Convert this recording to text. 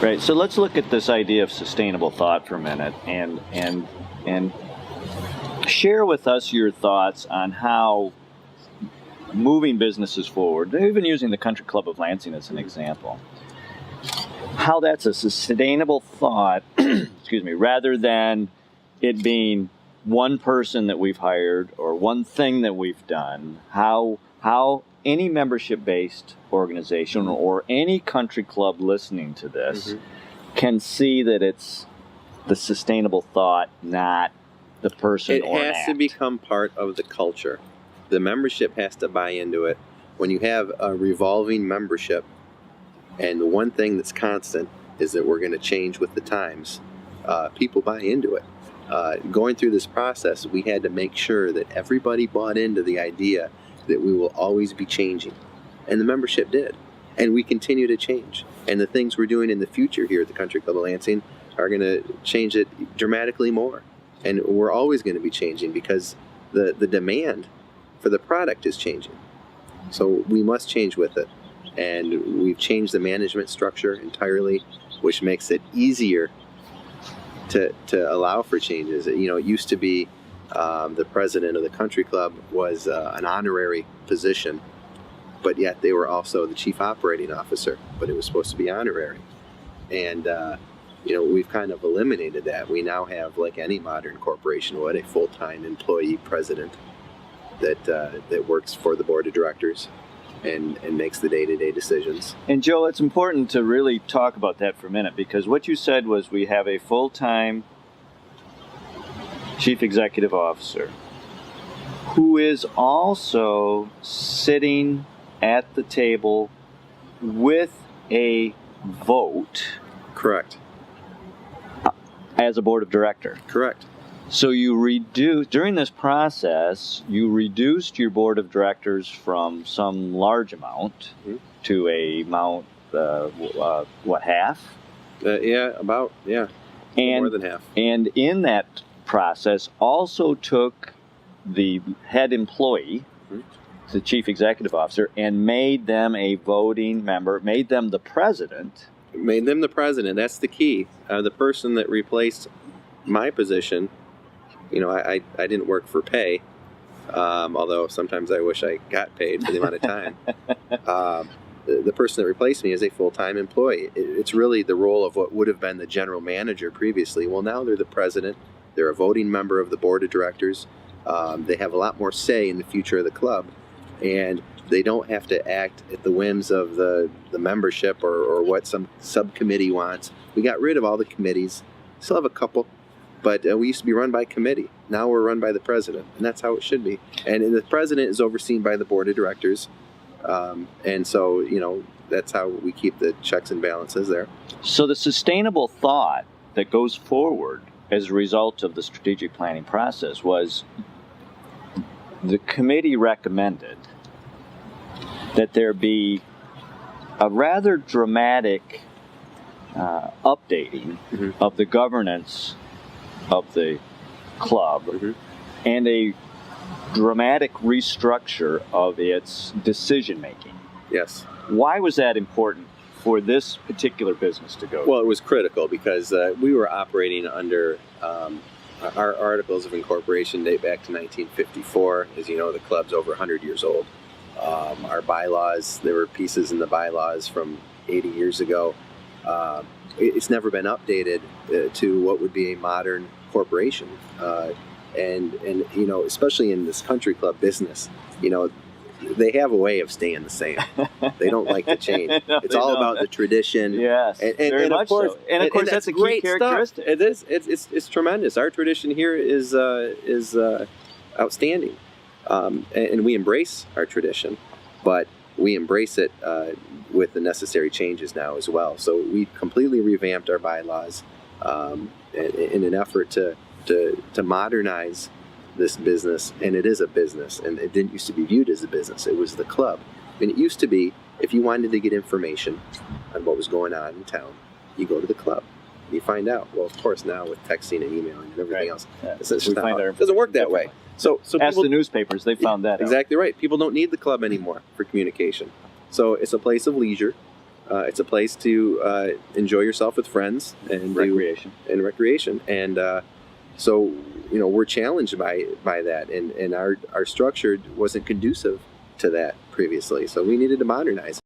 Right. So let's look at this idea of sustainable thought for a minute, and share with us your thoughts on how moving businesses forward, even using the Country Club of Lansing as an example, how that's a sustainable thought, excuse me, rather than it being one person that we've hired or one thing that we've done, how any membership-based organization or any country club listening to this can see that it's the sustainable thought, not the person or It has to become part of the culture. The membership has to buy into it. When you have a revolving membership, and the one thing that's constant is that we're going to change with the times, people buy into it. Going through this process, we had to make sure that everybody bought into the idea that we will always be changing. And the membership did. And we continue to change. And the things we're doing in the future here at the Country Club of Lansing are going to change it dramatically more. And we're always going to be changing because the demand for the product is changing. So we must change with it. And we've changed the management structure entirely, which makes it easier to allow for changes. It used to be the president of the country club was an honorary position, but yet they were also the chief operating officer, but it was supposed to be honorary. And we've kind of eliminated that. We now have, like any modern corporation would, a full-time employee president that works for the board of directors and makes the day-to-day decisions. And Joe, it's important to really talk about that for a minute, because what you said was we have a full-time Cheif Executive Officer who is also sitting at the table with a vote. Correct. As a board of director. Correct. So during this process, you reduced your board of directors from some large amount to a amount, half? More than half. And in that process, also took the head employee, the chief executive officer, and made them a voting member, made them the president. Made them the president. That's the key. The person that replaced my position, I didn't work for pay, although sometimes I wish I got paid for the amount of time. The person that replaced me is a full-time employee. It's really the role of what would have been the general manager previously. Well, now they're the president. They're a voting member of the board of directors. They have a lot more say in the future of the club, and they don't have to act at the whims of the membership or what some subcommittee wants. We got rid of all the committees. Still have a couple. But we used to be run by committee. Now we're run by the president, and that's how it should be. And the president is overseen by the board of directors. And so, that's how we keep the checks and balances there. So the sustainable thought that goes forward as a result of the strategic planning process was the committee recommended that there be a rather dramatic updating of the governance of the club and a dramatic restructure of its decision making. Yes. Why was that important for this particular business to go? Well, it was critical because we were operating under our articles of incorporation date back to 1954. As you know, the club's over 100 years old. Our bylaws, there were pieces in the bylaws from 80 years ago. It's never been updated to what would be a modern corporation. And especially in this country club business, they have a way of staying the same. They don't like to change. No, it's all about the tradition. Yes, and of course, so. And of course, that's a key characteristic. It is. It's tremendous. Our tradition here is outstanding, and we embrace our tradition, but we embrace it with the necessary changes now as well. So we completely revamped our bylaws in an effort to modernize this business, and it is a business, and it didn't used to be viewed as a business. It was the club. I mean, it used to be, if you wanted to get information on what was going on in town, you go to the club, and you find out. Well, of course, now with texting and emailing and everything else, it doesn't work that way. So ask the newspapers, they found that exactly out. Right. People don't need the club anymore for communication. So it's a place of leisure. It's a place to enjoy yourself with friends and recreation. And so we're challenged by that, and our structure wasn't conducive to that previously. So we needed to modernize.